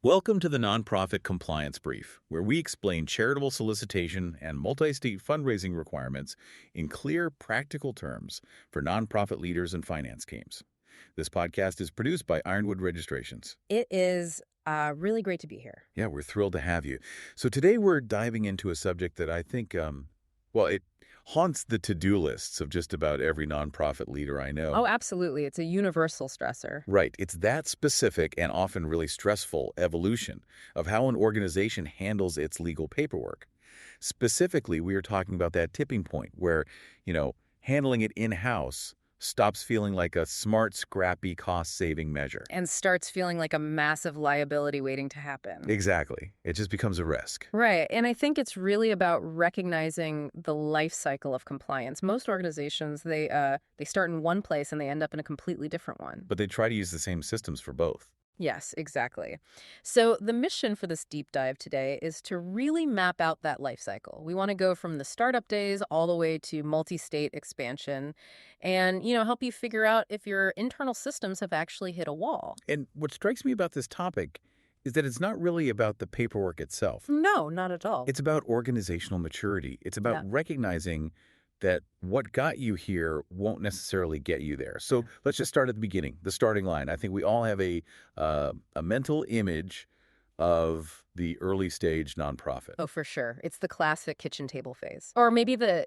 Welcome to the Nonprofit Compliance Brief, where we explain charitable solicitation and multi-state fundraising requirements in clear, practical terms for nonprofit leaders and finance teams. This podcast is produced by Ironwood Registrations. It is really great to be here. Yeah, we're thrilled to have you. So today we're diving into a subject that I think, it haunts the to-do lists of just about every nonprofit leader I know. Oh, absolutely. It's a universal stressor. Right. It's that specific and often really stressful evolution of how an organization handles its legal paperwork. Specifically, we are talking about that tipping point where, handling it in-house stops feeling like a smart, scrappy, cost-saving measure. And starts feeling like a massive liability waiting to happen. Exactly. It just becomes a risk. Right. And I think it's really about recognizing the life cycle of compliance. Most organizations, they start in one place and they end up in a completely different one. But they try to use the same systems for both. Yes, exactly. So the mission for this deep dive today is to really map out that life cycle. We want to go from the startup days all the way to multi-state expansion and, help you figure out if your internal systems have actually hit a wall. And what strikes me about this topic is that it's not really about the paperwork itself. No, not at all. It's about organizational maturity. It's about recognizing that what got you here won't necessarily get you there. So let's just start at the beginning, the starting line. I think we all have a mental image of the early stage nonprofit. Oh, for sure. It's the classic kitchen table phase. Or maybe the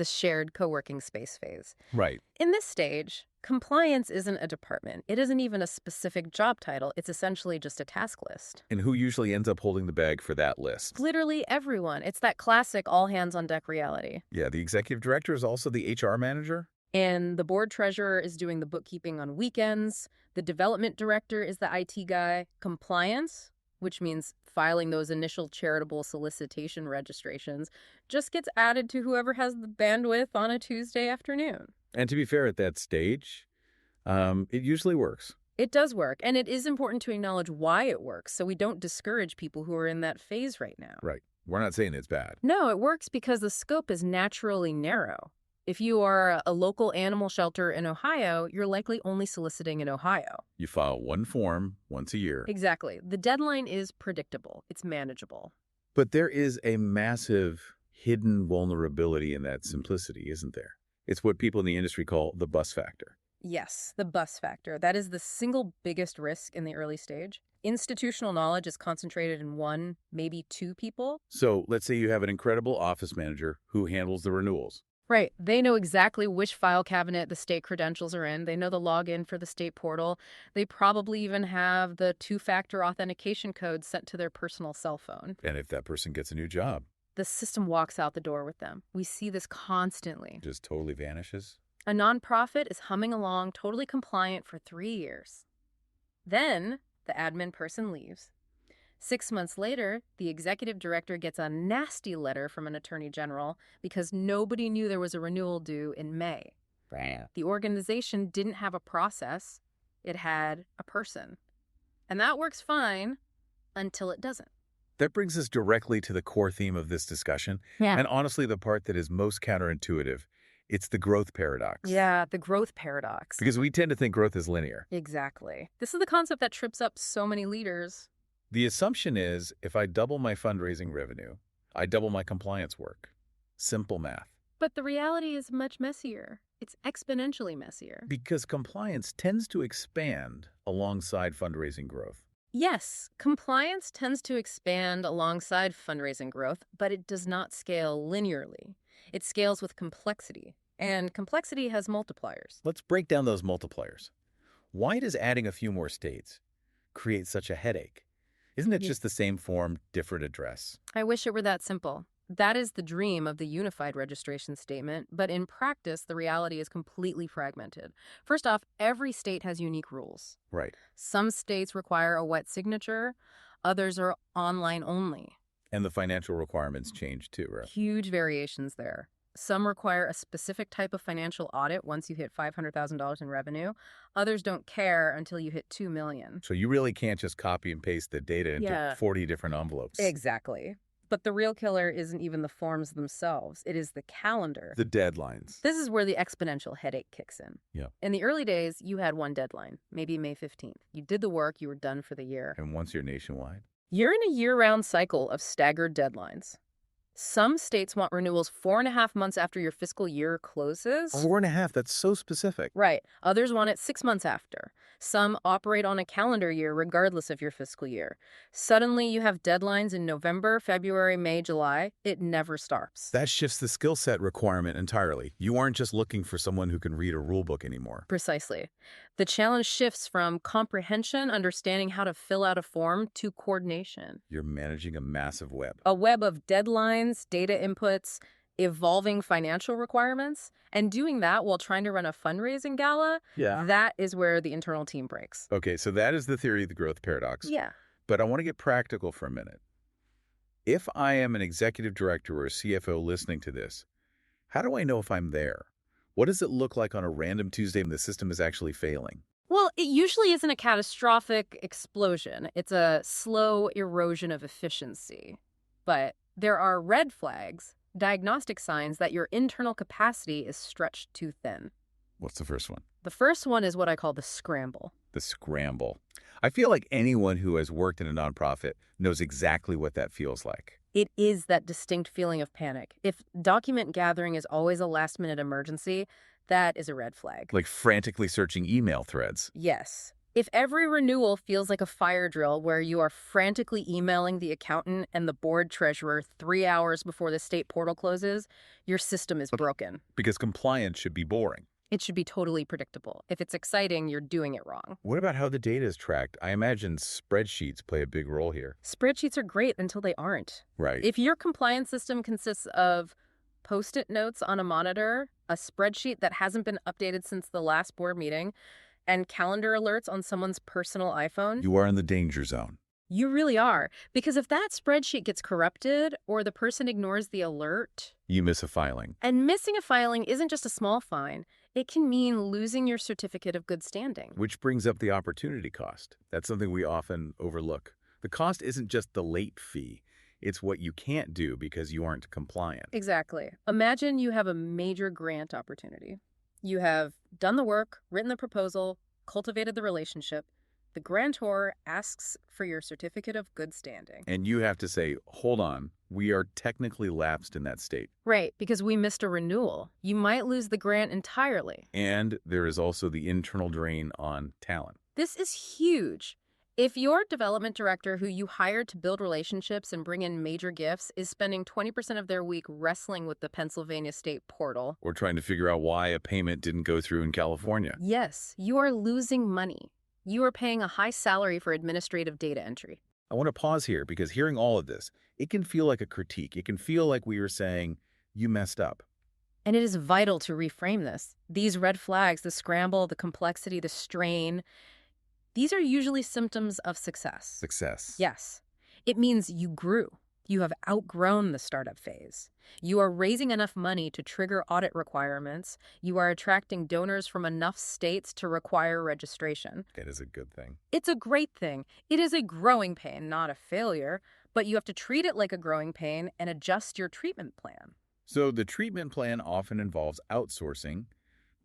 shared co-working space phase. Right. In this stage, compliance isn't a department. It isn't even a specific job title. It's essentially just a task list. And who usually ends up holding the bag for that list? Literally everyone. It's that classic all hands on deck reality. Yeah, the executive director is also the HR manager. And the board treasurer is doing the bookkeeping on weekends. The development director is the IT guy. Compliance, which means filing those initial charitable solicitation registrations, just gets added to whoever has the bandwidth on a Tuesday afternoon. And to be fair, at that stage, it usually works. It does work, and it is important to acknowledge why it works so we don't discourage people who are in that phase right now. Right. We're not saying it's bad. No, it works because the scope is naturally narrow. If you are a local animal shelter in Ohio, you're likely only soliciting in Ohio. You file one form once a year. Exactly. The deadline is predictable. It's manageable. But there is a massive hidden vulnerability in that simplicity, isn't there? It's what people in the industry call the bus factor. Yes, the bus factor. That is the single biggest risk in the early stage. Institutional knowledge is concentrated in one, maybe two people. So let's say you have an incredible office manager who handles the renewals. Right. They know exactly which file cabinet the state credentials are in. They know the login for the state portal. They probably even have the two-factor authentication code sent to their personal cell phone. And if that person gets a new job, The system walks out the door with them. We see this constantly. just totally vanishes. A nonprofit is humming along, totally compliant for 3 years. Then the admin person leaves. 6 months later, the executive director gets a nasty letter from an attorney general because nobody knew there was a renewal due in May. The organization didn't have a process. It had a person. And that works fine until it doesn't. That brings us directly to the core theme of this discussion. Yeah. And honestly, the part that is most counterintuitive. It's the growth paradox. Yeah, the growth paradox. Because we tend to think growth is linear. Exactly. This is the concept that trips up so many leaders. The assumption is if I double my fundraising revenue, I double my compliance work. Simple math. But the reality is much messier. It's exponentially messier. Because compliance tends to expand alongside fundraising growth. Yes, compliance tends to expand alongside fundraising growth, but it does not scale linearly. It scales with complexity, and complexity has multipliers. Let's break down those multipliers. Why does adding a few more states create such a headache? Isn't it just the same form, different address? I wish it were that simple. That is the dream of the unified registration statement, but in practice, the reality is completely fragmented. First off, every state has unique rules. Right. Some states require a wet signature, others are online only. And the financial requirements change too, right? Huge variations there. Some require a specific type of financial audit once you hit $500,000 in revenue. Others don't care until you hit $2 million. So you really can't just copy and paste the data into 40 different envelopes. Exactly. But the real killer isn't even the forms themselves. It is the calendar. The deadlines. This is where the exponential headache kicks in. Yeah. In the early days, you had one deadline, maybe May 15th. You did the work, you were done for the year. And once you're nationwide? You're in a year-round cycle of staggered deadlines. Some states want renewals 4.5 months after your fiscal year closes. 4.5, that's so specific. Right. Others want it 6 months after. Some operate on a calendar year regardless of your fiscal year. Suddenly, you have deadlines in November, February, May, July. It never stops. That shifts the skill set requirement entirely. You aren't just looking for someone who can read a rule book anymore. Precisely. The challenge shifts from comprehension, understanding how to fill out a form, to coordination. You're managing a massive web. A web of deadlines, data inputs, evolving financial requirements, and doing that while trying to run a fundraising gala, that is where the internal team breaks. Okay, so that is the theory of the growth paradox. Yeah. But I want to get practical for a minute. If I am an executive director or a CFO listening to this, how do I know if I'm there? What does it look like on a random Tuesday when the system is actually failing? Well, it usually isn't a catastrophic explosion. It's a slow erosion of efficiency. But there are red flags, diagnostic signs that your internal capacity is stretched too thin. What's the first one? The first one is what I call the scramble. The scramble. I feel like anyone who has worked in a nonprofit knows exactly what that feels like. It is that distinct feeling of panic. If document gathering is always a last-minute emergency, that is a red flag. Like frantically searching email threads. Yes. If every renewal feels like a fire drill where you are frantically emailing the accountant and the board treasurer 3 hours before the state portal closes, your system is broken. Because compliance should be boring. It should be totally predictable. If it's exciting, you're doing it wrong. What about how the data is tracked? I imagine spreadsheets play a big role here. Spreadsheets are great until they aren't. Right. If your compliance system consists of Post-it notes on a monitor, a spreadsheet that hasn't been updated since the last board meeting, and calendar alerts on someone's personal iPhone, You are in the danger zone. you really are. Because if that spreadsheet gets corrupted or the person ignores the alert, You miss a filing. and missing a filing isn't just a small fine, it can mean losing your certificate of good standing. Which brings up the opportunity cost. That's something we often overlook. The cost isn't just the late fee. It's what you can't do because you aren't compliant. Exactly. Imagine you have a major grant opportunity. You have done the work, written the proposal, cultivated the relationship. The grantor asks for your certificate of good standing. And you have to say, hold on, we are technically lapsed in that state. Right, because we missed a renewal. You might lose the grant entirely. And there is also the internal drain on talent. This is huge. If your development director who you hired to build relationships and bring in major gifts is spending 20% of their week wrestling with the Pennsylvania state portal, Or trying to figure out why a payment didn't go through in California. yes, you are losing money. You are paying a high salary for administrative data entry. I want to pause here because hearing all of this, it can feel like a critique. It can feel like we are saying, you messed up. And it is vital to reframe this. These red flags, the scramble, the complexity, the strain, these are usually symptoms of success. Success. Yes. It means you grew. You have outgrown the startup phase. You are raising enough money to trigger audit requirements. You are attracting donors from enough states to require registration. That is a good thing. It's a great thing. It is a growing pain, not a failure, but you have to treat it like a growing pain and adjust your treatment plan. So the treatment plan often involves outsourcing,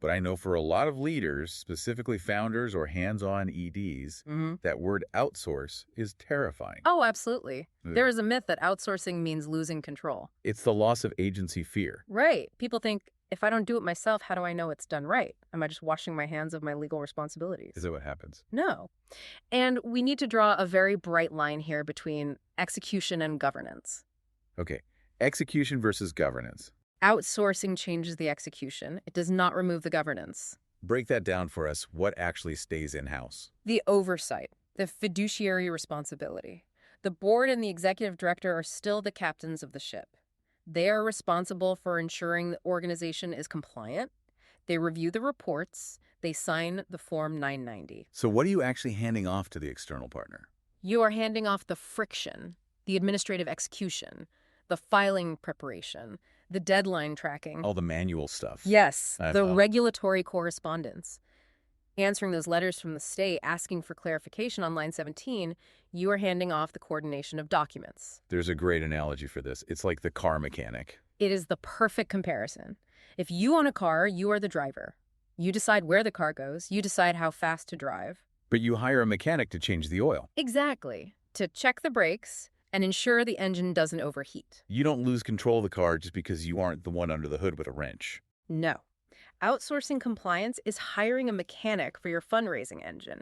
but I know for a lot of leaders, specifically founders or hands-on EDs, that word outsource is terrifying. Oh, absolutely. There is a myth that outsourcing means losing control. It's the loss of agency fear. Right. People think, if I don't do it myself, how do I know it's done right? Am I just washing my hands of my legal responsibilities? Is that what happens? No. And we need to draw a very bright line here between execution and governance. Okay, execution versus governance. Outsourcing changes the execution. It does not remove the governance. Break that down for us. What actually stays in-house? The oversight, the fiduciary responsibility. The board and the executive director are still the captains of the ship. They are responsible for ensuring the organization is compliant. They review the reports. They sign the Form 990. So what are you actually handing off to the external partner? You are handing off the friction, the administrative execution, the filing preparation, the deadline tracking. All the manual stuff. Yes, the regulatory correspondence. Answering those letters from the state asking for clarification on line 17, you are handing off the coordination of documents. There's a great analogy for this. It's like the car mechanic. It is the perfect comparison. If you own a car, you are the driver. You decide where the car goes. You decide how fast to drive. But you hire a mechanic to change the oil. Exactly. To check the brakes and ensure the engine doesn't overheat. You don't lose control of the car just because you aren't the one under the hood with a wrench. No. Outsourcing compliance is hiring a mechanic for your fundraising engine.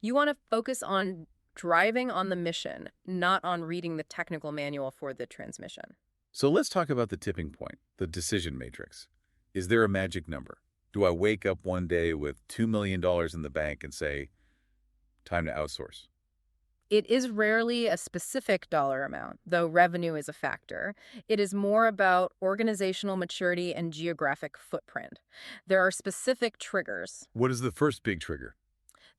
You want to focus on driving on the mission, not on reading the technical manual for the transmission. So let's talk about the tipping point, the decision matrix. Is there a magic number? Do I wake up one day with $2 million in the bank and say, time to outsource? It is rarely a specific dollar amount, though revenue is a factor. It is more about organizational maturity and geographic footprint. There are specific triggers. What is the first big trigger?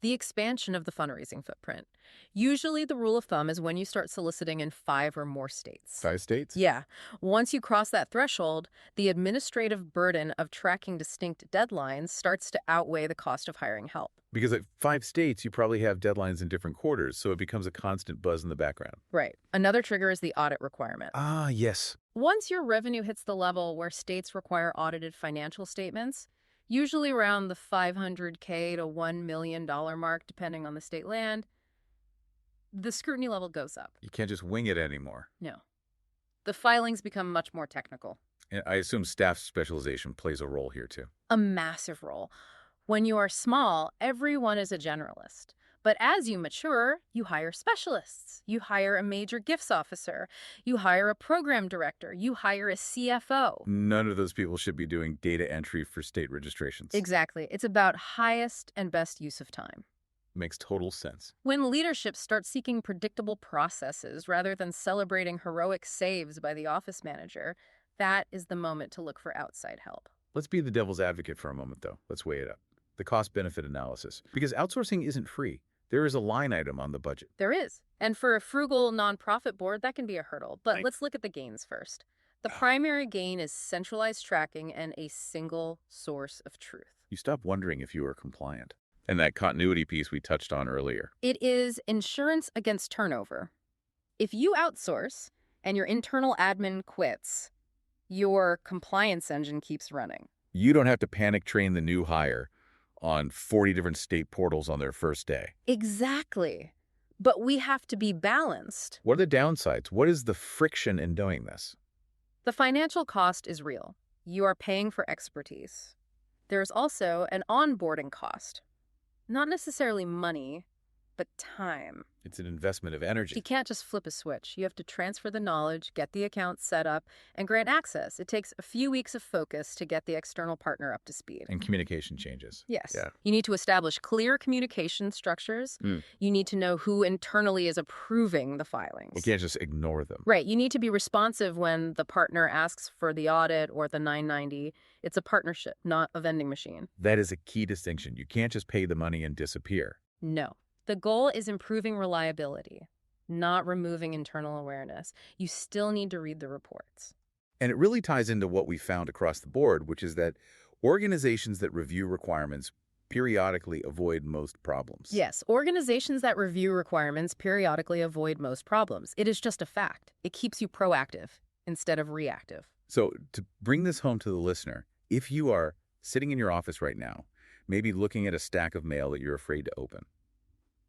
The expansion of the fundraising footprint. Usually the rule of thumb is when you start soliciting in 5 or more states. 5 states? Yeah. Once you cross that threshold, the administrative burden of tracking distinct deadlines starts to outweigh the cost of hiring help. Because at 5 states, you probably have deadlines in different quarters, so it becomes a constant buzz in the background. Right. Another trigger is the audit requirement. Ah, yes. Once your revenue hits the level where states require audited financial statements, usually around the $500K to $1 million mark, depending on the state land, the scrutiny level goes up. You can't just wing it anymore. No. The filings become much more technical. And I assume staff specialization plays a role here, too. A massive role. When you are small, everyone is a generalist. But as you mature, you hire specialists. You hire a major gifts officer. You hire a program director. You hire a CFO. None of those people should be doing data entry for state registrations. Exactly. It's about highest and best use of time. Makes total sense. When leadership starts seeking predictable processes rather than celebrating heroic saves by the office manager, that is the moment to look for outside help. Let's be the devil's advocate for a moment, though. Let's weigh it up. The cost-benefit analysis. Because outsourcing isn't free. There is a line item on the budget. There is. And for a frugal nonprofit board, that can be a hurdle. But Right. let's look at the gains first. The primary gain is centralized tracking and a single source of truth. You stop wondering if you are compliant. And that continuity piece we touched on earlier. It is insurance against turnover. If you outsource and your internal admin quits, your compliance engine keeps running. You don't have to panic train the new hire on 40 different state portals on their first day. Exactly. But we have to be balanced. What are the downsides? What is the friction in doing this? The financial cost is real. You are paying for expertise. There's also an onboarding cost. Not necessarily money, but time. It's an investment of energy. You can't just flip a switch. You have to transfer the knowledge, get the account set up, and grant access. It takes a few weeks of focus to get the external partner up to speed. And communication changes. Yes. Yeah. You need to establish clear communication structures. You need to know who internally is approving the filings. You can't just ignore them. Right. You need to be responsive when the partner asks for the audit or the 990. It's a partnership, not a vending machine. That is a key distinction. You can't just pay the money and disappear. No. The goal is improving reliability, not removing internal awareness. You still need to read the reports. And it really ties into what we found across the board, which is that organizations that review requirements periodically avoid most problems. Yes, organizations that review requirements periodically avoid most problems. It is just a fact. It keeps you proactive instead of reactive. So to bring this home to the listener, if you are sitting in your office right now, maybe looking at a stack of mail that you're afraid to open,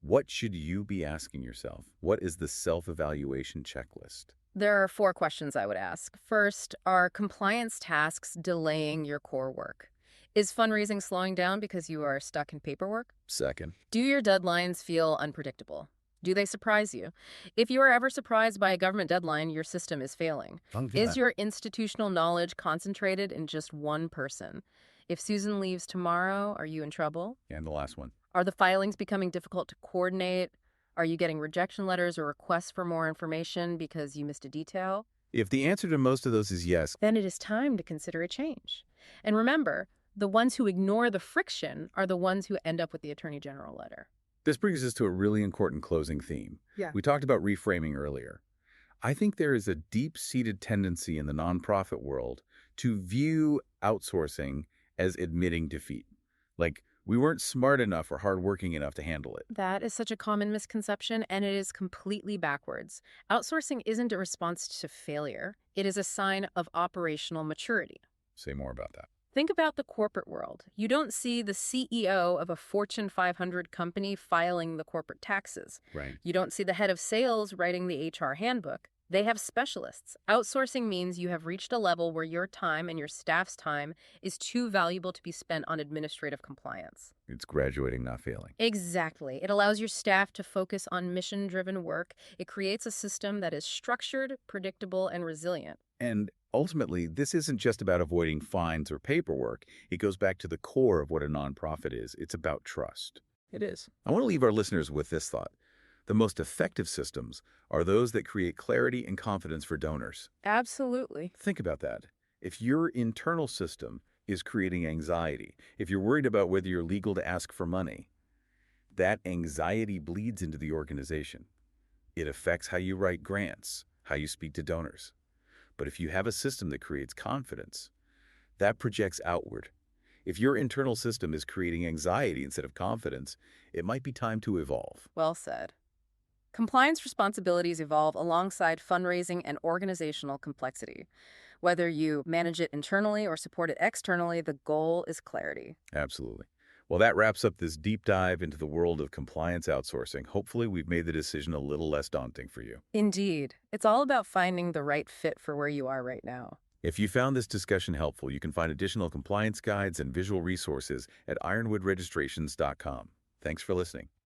what should you be asking yourself? What is the self-evaluation checklist? There are 4 questions I would ask. First, are compliance tasks delaying your core work? Is fundraising slowing down because you are stuck in paperwork? Second, Do your deadlines feel unpredictable? Do they surprise you? If you are ever surprised by a government deadline, your system is failing. Is your institutional knowledge concentrated in just one person? If Susan leaves tomorrow, are you in trouble? and the last one. Are the filings becoming difficult to coordinate? Are you getting rejection letters or requests for more information because you missed a detail? If the answer to most of those is yes, Then it is time to consider a change. And remember, the ones who ignore the friction are the ones who end up with the Attorney General letter. this brings us to a really important closing theme. Yeah. We talked about reframing earlier. I think there is a deep-seated tendency in the nonprofit world to view outsourcing as admitting defeat. Like, We weren't smart enough or hardworking enough to handle it. That is such a common misconception, and it is completely backwards. Outsourcing isn't a response to failure, it is a sign of operational maturity. Say more about that. Think about the corporate world. You don't see the CEO of a Fortune 500 company filing the corporate taxes. Right. You don't see the head of sales writing the HR handbook. They have specialists. Outsourcing means you have reached a level where your time and your staff's time is too valuable to be spent on administrative compliance. It's graduating, not failing. Exactly. It allows your staff to focus on mission-driven work. It creates a system that is structured, predictable, and resilient. And ultimately, this isn't just about avoiding fines or paperwork. It goes back to the core of what a nonprofit is. It's about trust. It is. I want to leave our listeners with this thought. The most effective systems are those that create clarity and confidence for donors. Absolutely. Think about that. If your internal system is creating anxiety, if you're worried about whether you're legal to ask for money, that anxiety bleeds into the organization. It affects how you write grants, how you speak to donors. But if you have a system that creates confidence, that projects outward. If your internal system is creating anxiety instead of confidence, it might be time to evolve. Well said. Compliance responsibilities evolve alongside fundraising and organizational complexity. Whether you manage it internally or support it externally, the goal is clarity. Absolutely. Well, that wraps up this deep dive into the world of compliance outsourcing. Hopefully, we've made the decision a little less daunting for you. Indeed. It's all about finding the right fit for where you are right now. If you found this discussion helpful, you can find additional compliance guides and visual resources at ironwoodregistrations.com. Thanks for listening.